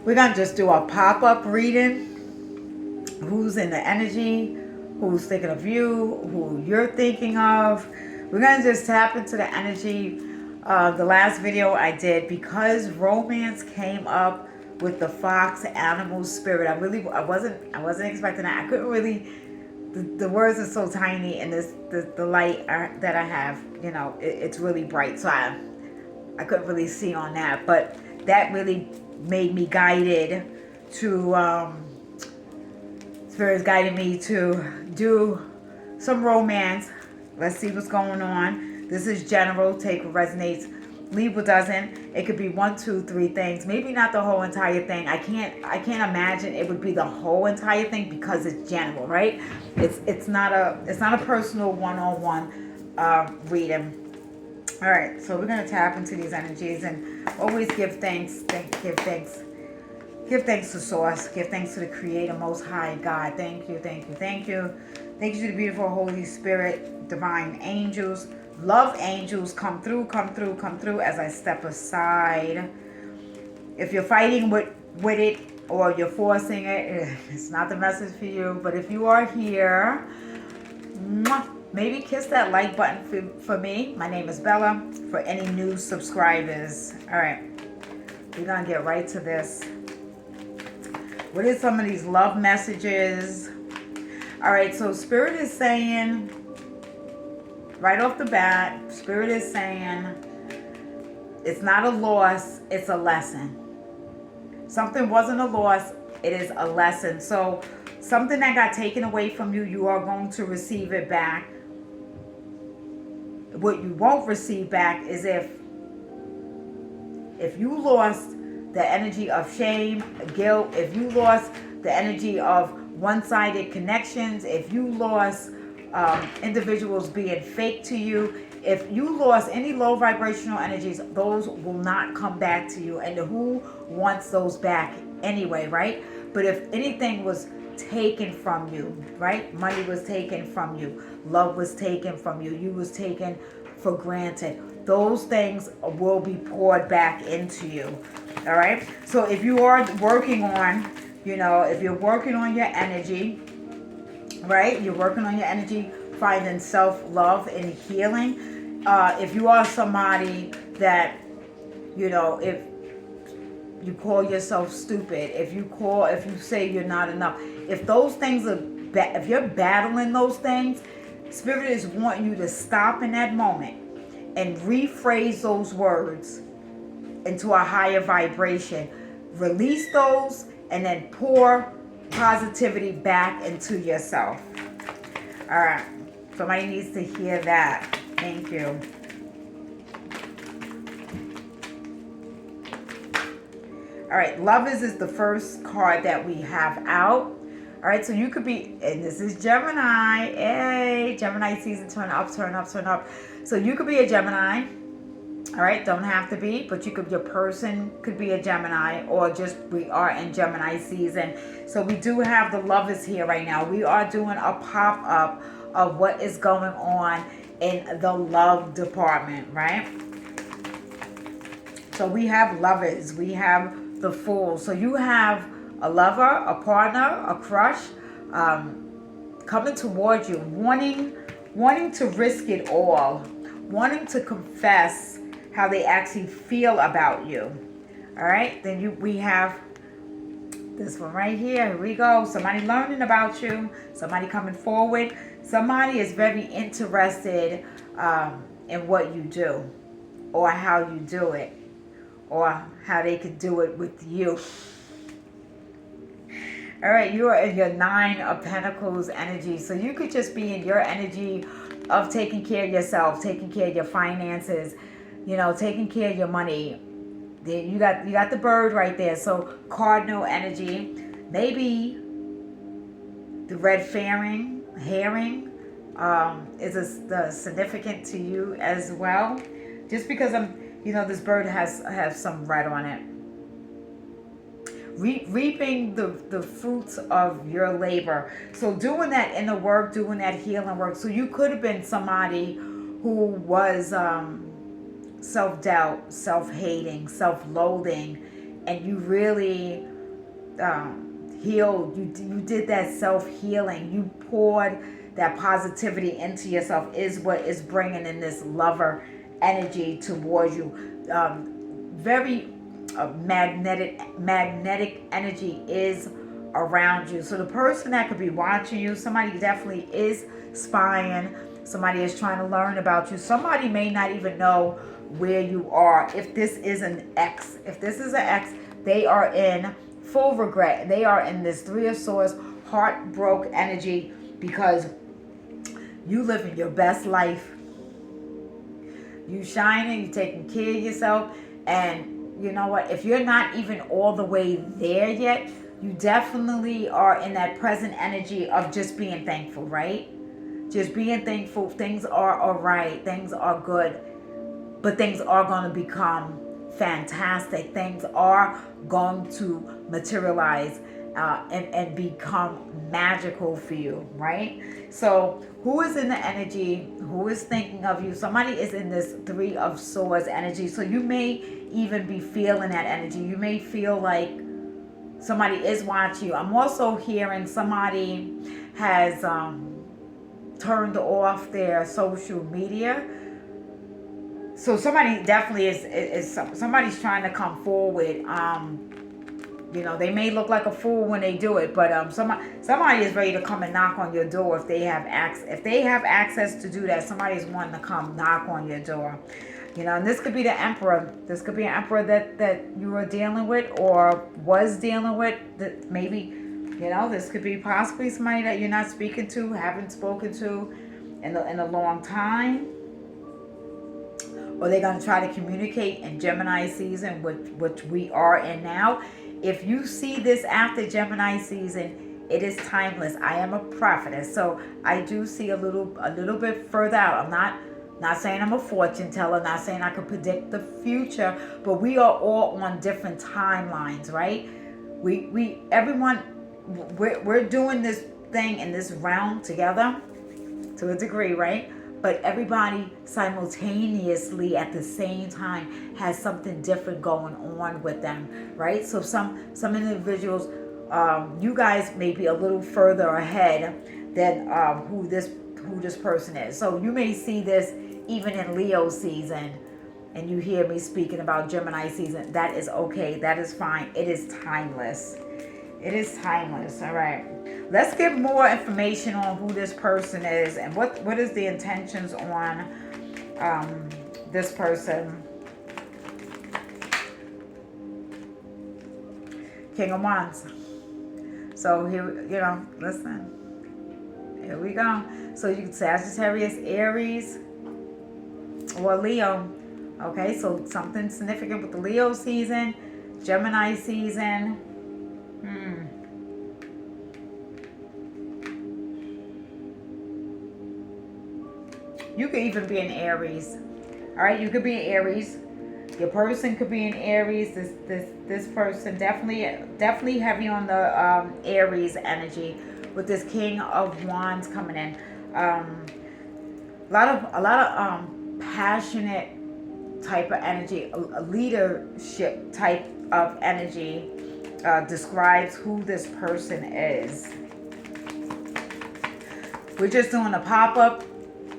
We're going to just do a pop-up reading. Who's in the energy, who's thinking of you, who you're thinking of. We're going to just tap into the energy. The last video I did, because romance came up with the fox animal spirit. I wasn't expecting that. I couldn't really, the words are so tiny, and the light that I have, it's really bright. So I couldn't really see on that, but that really made me guided to, Spirit's guiding me to do some romance. Let's see what's going on. This is general. Take what resonates, leave what doesn't. It could be one, two, three things. Maybe not the whole entire thing. I can't imagine it would be the whole entire thing because it's general, right? It's not a personal one-on-one reading. All right, so we're gonna tap into these energies and always give thanks. Give thanks. Give thanks to Source. Give thanks to the Creator, Most High God. Thank you, thank you, thank you. Thank you to the beautiful Holy Spirit, divine angels, love angels. Come through, come through, come through as I step aside. If you're fighting with it or you're forcing it, it's not the message for you. But if you are here, maybe kiss that like button for me. My name is Bella. For any new subscribers. All right, we're going to get right to this. What is some of these love messages? All right, so Spirit is saying, right off the bat, Spirit is saying, it's not a loss, it's a lesson. Something wasn't a loss, it is a lesson. So something that got taken away from you, you are going to receive it back. What you won't receive back is if you lost the energy of shame, guilt, if you lost the energy of one-sided connections, if you lost individuals being fake to you, if you lost any low vibrational energies, those will not come back to you. And who wants those back anyway, right? But if anything was taken from you, right? Money was taken from you. Love was taken from you. You was taken for granted. Those things will be poured back into you. All right. So if you are working on, if you're working on your energy, right? You're working on your energy, finding self-love and healing. If you are somebody that, if you call yourself stupid, if you say you're not enough, if those things are, if you're battling those things, Spirit is wanting you to stop in that moment and rephrase those words into a higher vibration. Release those and then pour positivity back into yourself. All right. Somebody needs to hear that. Thank you. All right. Lovers is the first card that we have out. All right. So you could be, and this is Gemini. Hey, Gemini season, turn up, turn up, turn up. So you could be a Gemini. All right, don't have to be, but your person could be a Gemini, or just we are in Gemini season. So we do have the lovers here right now. We are doing a pop-up of what is going on in the love department, right? So we have lovers, we have the Fool. So you have a lover, a partner, a crush coming towards you, wanting to risk it all, wanting to confess how they actually feel about you. All right, then we have this one right here. Here we go. Somebody learning about you, somebody coming forward, somebody is very interested in what you do, or how you do it, or how they could do it with you. All right, you are in your Nine of Pentacles energy. So you could just be in your energy of taking care of yourself, taking care of your finances, taking care of your money. You got the bird right there. So cardinal energy. Maybe the red herring is significant to you as well. Just because this bird has some red on it. Reaping the fruits of your labor. So doing that inner work, doing that healing work. So you could have been somebody who was self-doubt, self-hating, self-loathing, and you really healed. You did that self-healing. You poured that positivity into yourself is what is bringing in this lover energy towards you. Very magnetic energy is around you. So the person that could be watching you, somebody definitely is spying. Somebody is trying to learn about you. Somebody may not even know where you are. If this is an ex, they are in full regret. They are in this Three of Swords heartbroken energy because you living your best life. You shining, you taking care of yourself. And you know what? If you're not even all the way there yet, you definitely are in that present energy of just being thankful, right? Just being thankful. Things are all right. Things are good. But things are going to become fantastic. Things are going to materialize and become magical for you, right? So who is in the energy? Who is thinking of you? Somebody is in this Three of Swords energy. So you may even be feeling that energy. You may feel like somebody is watching you. I'm also hearing somebody has turned off their social media. So somebody definitely is somebody's trying to come forward. They may look like a fool when they do it, but somebody is ready to come and knock on your door if they have access. If they have access to do that, somebody's wanting to come knock on your door. And this could be the emperor. This could be an emperor that you are dealing with or was dealing with. That maybe, this could be possibly somebody that you're not speaking to, haven't spoken to in a long time. Or they're going to try to communicate in Gemini season, which we are in now. If you see this after Gemini season, it is timeless. I am a prophetess, so I do see a little bit further out. I'm not saying I'm a fortune teller, not saying I can predict the future, but we are all on different timelines, right? We're doing this thing in this realm together to a degree, right? But everybody simultaneously at the same time has something different going on with them, right? So some individuals, you guys may be a little further ahead than who this person is. So you may see this even in Leo season, and you hear me speaking about Gemini season. That is okay. That is fine. It is timeless. It is timeless. All right. Let's get more information on who this person is and what is the intentions on this person. King of Wands. So here, listen. Here we go. So you can Sagittarius, Aries, or Leo. Okay, so something significant with the Leo season, Gemini season. You could even be in Aries. All right, you could be in Aries. Your person could be in Aries. This person definitely heavy on the Aries energy with this King of Wands coming in. A lot of passionate type of energy, a leadership type of energy describes who this person is. We're just doing a pop-up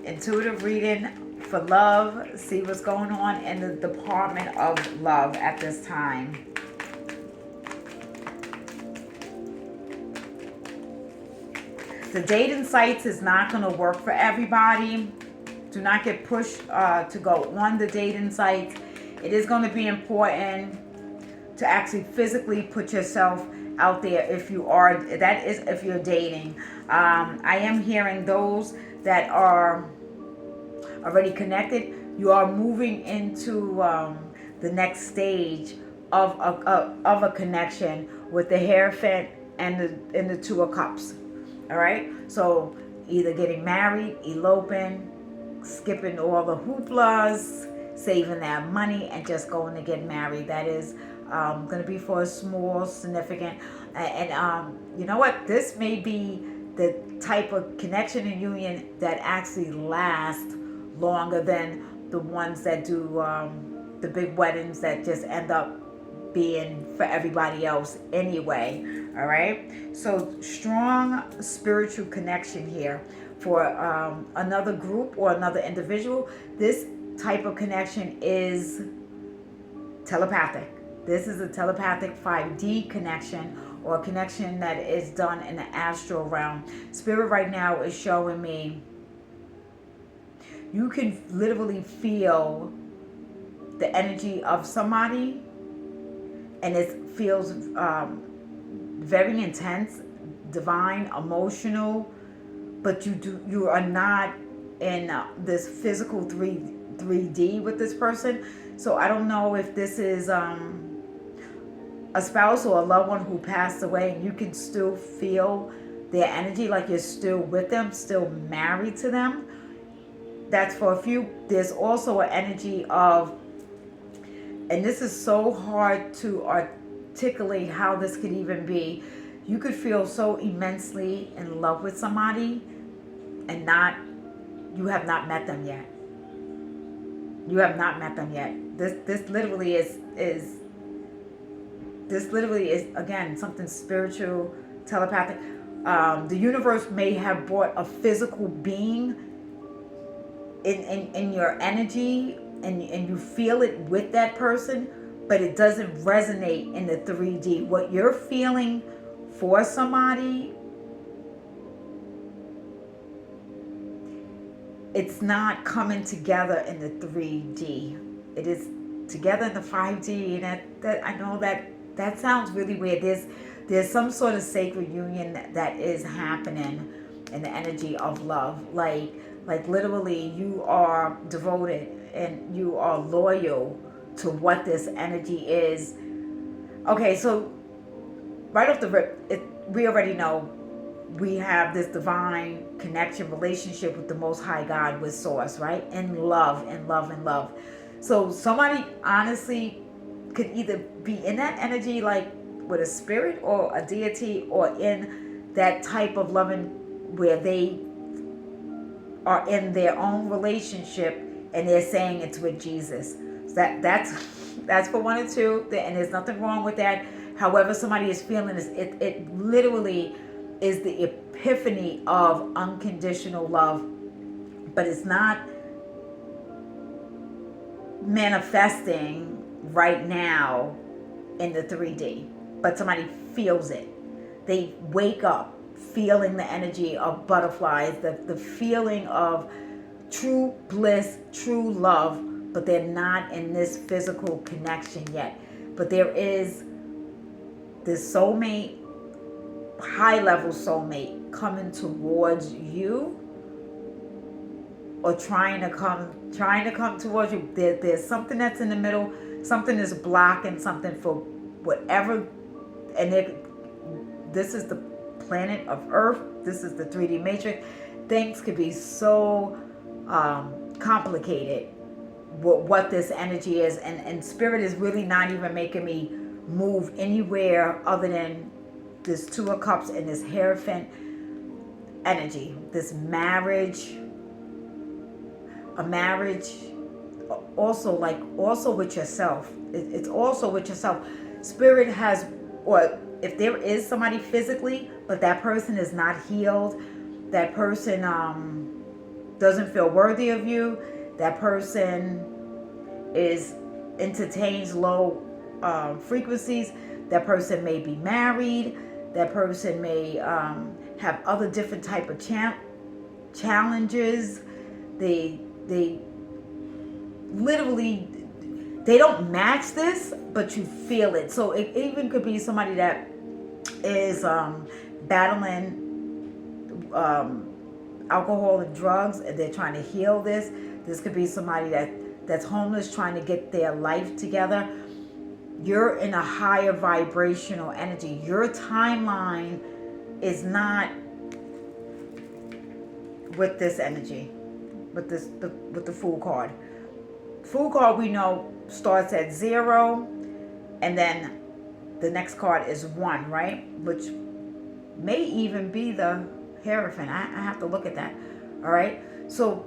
intuitive reading for love. See what's going on in the department of love at this time. The dating sites is not going to work for everybody. Do not get pushed to go on the dating sites. It is going to be important to actually physically put yourself out there if you are. That is if you're dating. I am hearing those that are already connected. You are moving into the next stage of a connection with the Hierophant and the Two of Cups. All right. So either getting married, eloping, skipping all the hooplas, saving that money, and just going to get married. That is going to be for a small, significant, and you know what? This may be the type of connection and union that actually lasts longer than the ones that do the big weddings that just end up being for everybody else anyway. All right. So strong spiritual connection here for another group or another individual. This type of connection is telepathic. This is a telepathic 5D connection, or a connection that is done in the astral realm. Spirit right now is showing me you can literally feel the energy of somebody, and it feels very intense, divine, emotional, but you are not in this physical 3D with this person. So I don't know if this is a spouse or a loved one who passed away, and you can still feel their energy, like you're still with them, still married to them. That's for a few. There's also an energy of, and this is so hard to articulate how this could even be. You could feel so immensely in love with somebody and you have not met them yet. You have not met them yet. This literally is again something spiritual, telepathic. The universe may have brought a physical being in your energy, and you feel it with that person, but it doesn't resonate in the 3D. What you're feeling for somebody, it's not coming together in the 3D. It is together in the 5D, and that I know that sounds really weird. There's some sort of sacred union that is happening in the energy of love. Like literally you are devoted and you are loyal to what this energy is. Okay, so right off the rip, we already know we have this divine connection, relationship with the Most High God, with Source, right? In love, in love, in love. So somebody honestly could either be in that energy, like with a spirit or a deity, or in that type of loving where they are in their own relationship and they're saying it's with Jesus. So that's for one or two, and there's nothing wrong with that. However somebody is feeling this, it literally is the epiphany of unconditional love, but it's not manifesting right now in the 3D, but somebody feels it. They wake up feeling the energy of butterflies, the feeling of true bliss, true love, but they're not in this physical connection yet. But there is this soulmate, high level soulmate, coming towards you, or trying to come towards you. There's something that's in the middle. Something is blocking something for whatever. And this is the planet of Earth. This is the 3D matrix. Things could be so complicated what this energy is, and spirit is really not even making me move anywhere other than this Two of Cups and this Hierophant energy. This marriage, a marriage, also with yourself. It's also with yourself. Spirit has, or if there is somebody physically, but that person is not healed, that person doesn't feel worthy of you, that person entertains low frequencies, that person may be married, that person may have other different type of challenges. They literally, they don't match this, but you feel it. So it even could be somebody that is battling alcohol and drugs, and they're trying to heal this. This could be somebody that's homeless, trying to get their life together. You're in a higher vibrational energy. Your timeline is not with this energy, with the Fool card. Fool card, we know, starts at 0, and then the next card is 1, right? Which may even be the Hierophant. I have to look at that. All right. So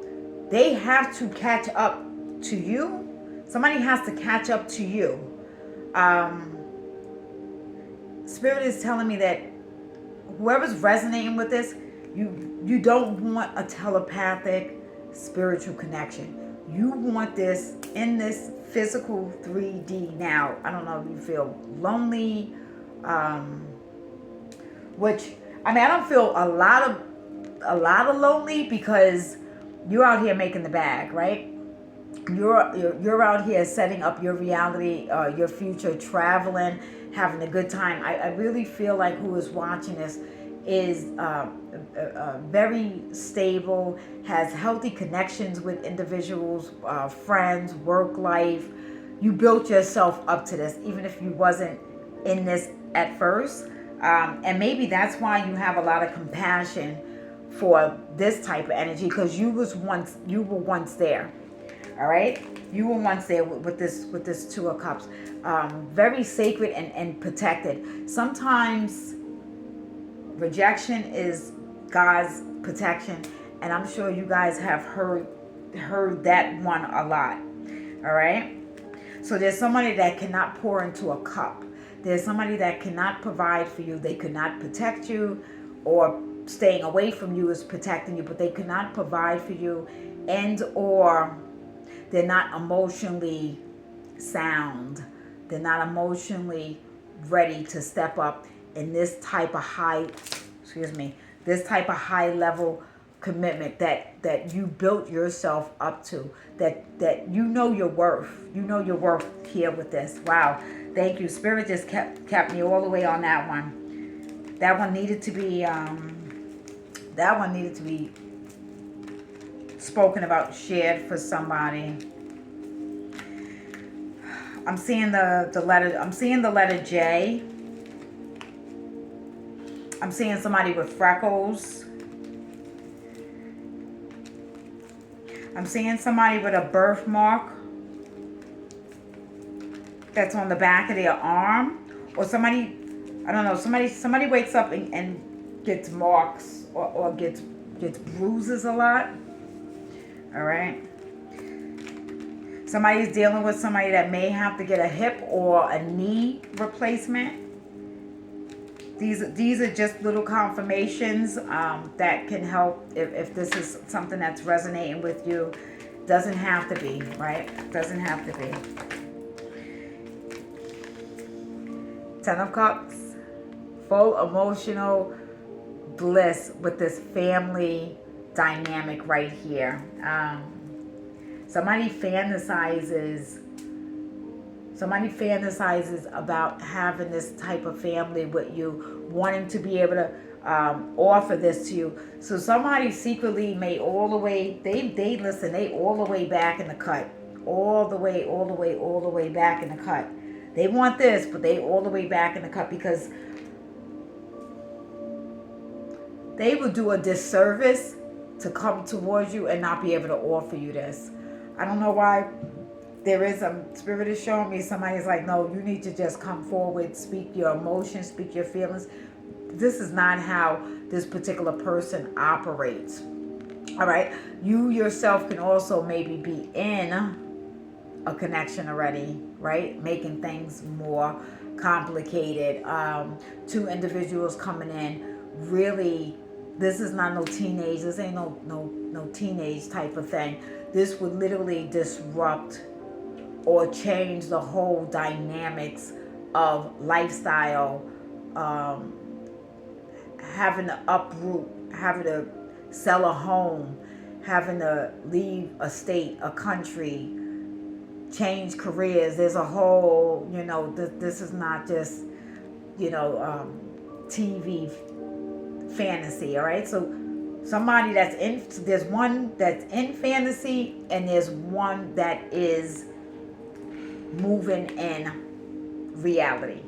they have to catch up to you. Somebody has to catch up to you. And Spirit is telling me that whoever's resonating with this, you don't want a telepathic spiritual connection. You want this in this physical 3D now. I don't know if you feel lonely, which I mean I don't feel a lot of lonely because you're out here making the bag, right? You're out here setting up your reality, your future, traveling, having a good time. I really feel like who is watching this is very stable, has healthy connections with individuals, friends, work life. You built yourself up to this, even if you wasn't in this at first. And maybe that's why you have a lot of compassion for this type of energy, because you were once there. All right, you were once there with this Two of Cups, very sacred and protected. Sometimes rejection is God's protection, and I'm sure you guys have heard that one a lot. All right, so there's somebody that cannot pour into a cup. There's somebody that cannot provide for you. They could not protect you, or staying away from you is protecting you, but they cannot provide for you, and or they're not emotionally sound. They're not emotionally ready to step up in this type of this type of high level commitment that you built yourself up to, that you know your worth. You know your worth here with this. Wow. Thank you. Spirit just kept me all the way on that one. That one needed to be spoken about, shared for somebody. I'm seeing the letter J. I'm seeing somebody with freckles. I'm seeing somebody with a birthmark that's on the back of their arm, or somebody, I don't know, somebody wakes up and gets marks or gets bruises a lot. All right. Somebody's dealing with somebody that may have to get a hip or a knee replacement. These are just little confirmations that can help if this is something that's resonating with you. Doesn't have to be, right? Doesn't have to be. Ten of Cups, full emotional bliss with this family dynamic right here. Somebody fantasizes about having this type of family with you, wanting to be able to offer this to you. So somebody secretly may all the way, they all the way back in the cut. All the way back in the cut. They want this, but they all the way back in the cut, because they will do a disservice to come towards you and not be able to offer you this. I don't know why. There is Spirit is showing me somebody's like, no, you need to just come forward, speak your emotions, speak your feelings. This is not how this particular person operates. All right. You yourself can also maybe be in a connection already, right? Making things more complicated. Two individuals coming in, really, this is not no teenage, this ain't no teenage type of thing. This would literally disrupt or change the whole dynamics of lifestyle, having to uproot, having to sell a home, having to leave a state, a country, change careers. There's a whole, this is not just, TV fantasy, all right? So somebody there's one that's in fantasy, and there's one that is moving in reality,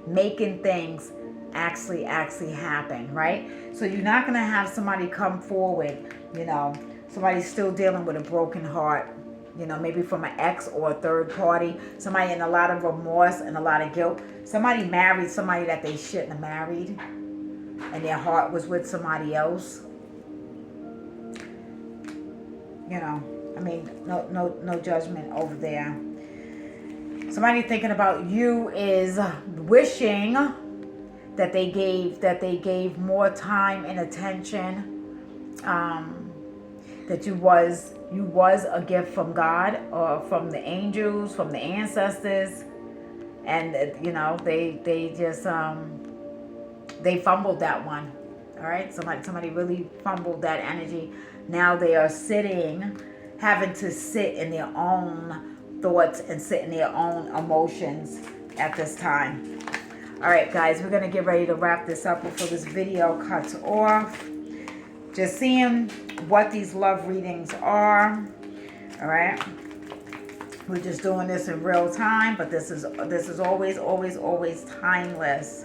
making things actually happen, right? So you're not going to have somebody come forward, somebody's still dealing with a broken heart, maybe from an ex or a third party, somebody in a lot of remorse and a lot of guilt. Somebody married somebody that they shouldn't have married, and their heart was with somebody else. No judgment over there. Somebody thinking about you is wishing that they gave more time and attention. That you was a gift from God or from the angels, from the ancestors, and they just they fumbled that one. All right, somebody really fumbled that energy. Now they are having to sit in their own thoughts and sit in their own emotions at this time. All right, guys, we're gonna get ready to wrap this up before this video cuts off. Just seeing what these love readings are. All right, we're just doing this in real time, but this is always timeless.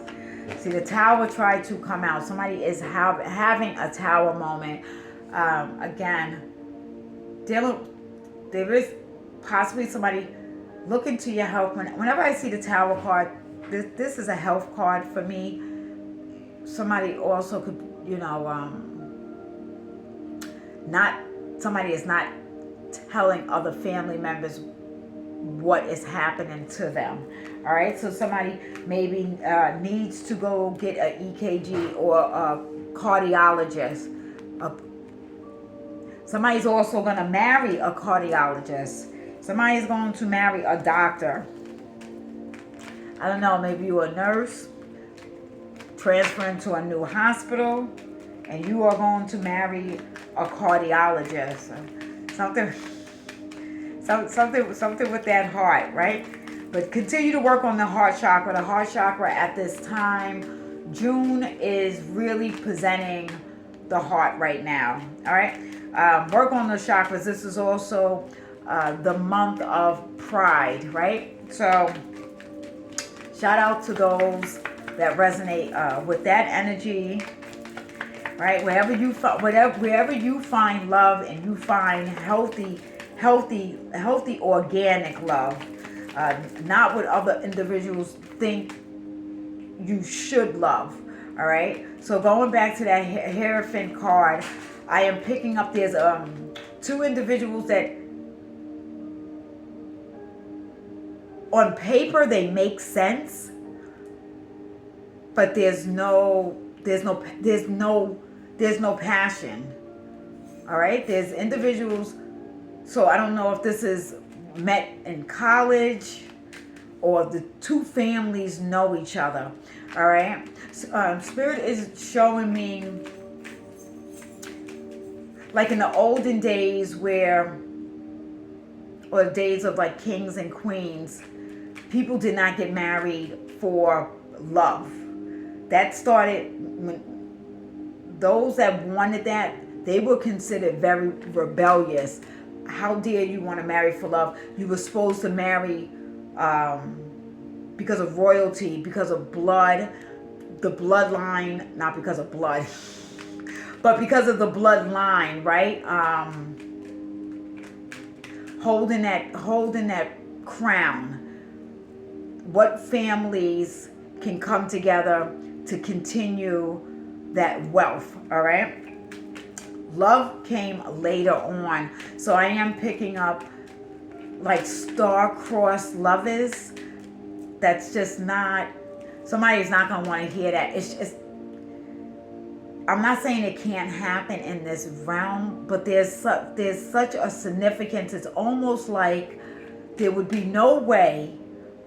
See, the Tower tried to come out. Somebody is having a Tower moment. Again, there is possibly somebody looking to your health. Whenever I see the Tower card, this is a health card for me. Somebody also could, somebody is not telling other family members what is happening to them. All right, so somebody maybe needs to go get an EKG or a cardiologist. Somebody's also going to marry a cardiologist. Somebody's going to marry a doctor. I don't know, maybe you're a nurse transferring to a new hospital, and you are going to marry a cardiologist. Something with that heart, right? But continue to work on the heart chakra. The heart chakra at this time, June, is really presenting the heart right now. All right, work on those chakras. This is also the month of Pride, right? So shout out to those that resonate with that energy, right? Wherever you find love and you find healthy organic love, not what other individuals think you should love. All right, so going back to that Hierophant card, I am picking up, there's two individuals that on paper they make sense, but there's no passion. All right, there's individuals. So I don't know if this is met in college or the two families know each other. All right, Spirit is showing me like in the olden days or days of like kings and queens, people did not get married for love. That started when those that wanted that, they were considered very rebellious. How dare you want to marry for love? You were supposed to marry because of royalty, because of blood, the bloodline, not because of blood, but because of the bloodline, right? Holding that crown. What families can come together to continue that wealth, all right? Love came later on. So I am picking up like star-crossed lovers. That's just not, somebody's not going to want to hear that. It's just, I'm not saying it can't happen in this realm, but there's such a significance. It's almost like there would be no way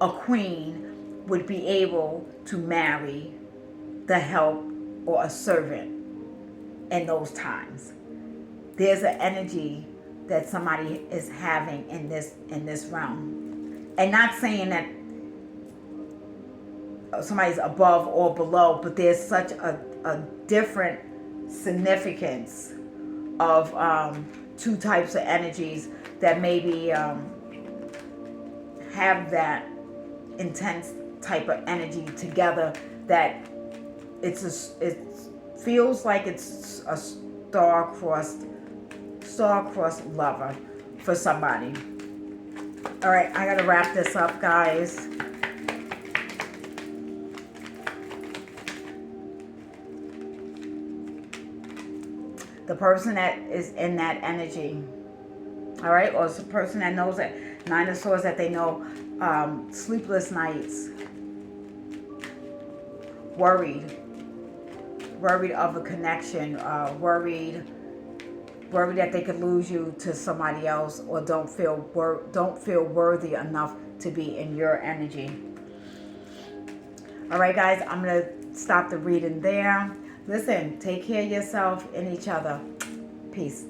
a queen would be able to marry the help or a servant in those times. There's an energy that somebody is having in this realm, and not saying that somebody's above or below, but there's such a different significance of two types of energies that maybe have that intense type of energy together, that it feels like it's a star-crossed lover for somebody. All right, I gotta wrap this up, guys. The person that is in that energy, all right, or it's a person that knows that Nine of Swords, that they know sleepless nights, worried of a connection, worried that they could lose you to somebody else, or don't feel worthy enough to be in your energy. All right, guys, I'm going to stop the reading there. Listen, take care of yourself and each other. Peace.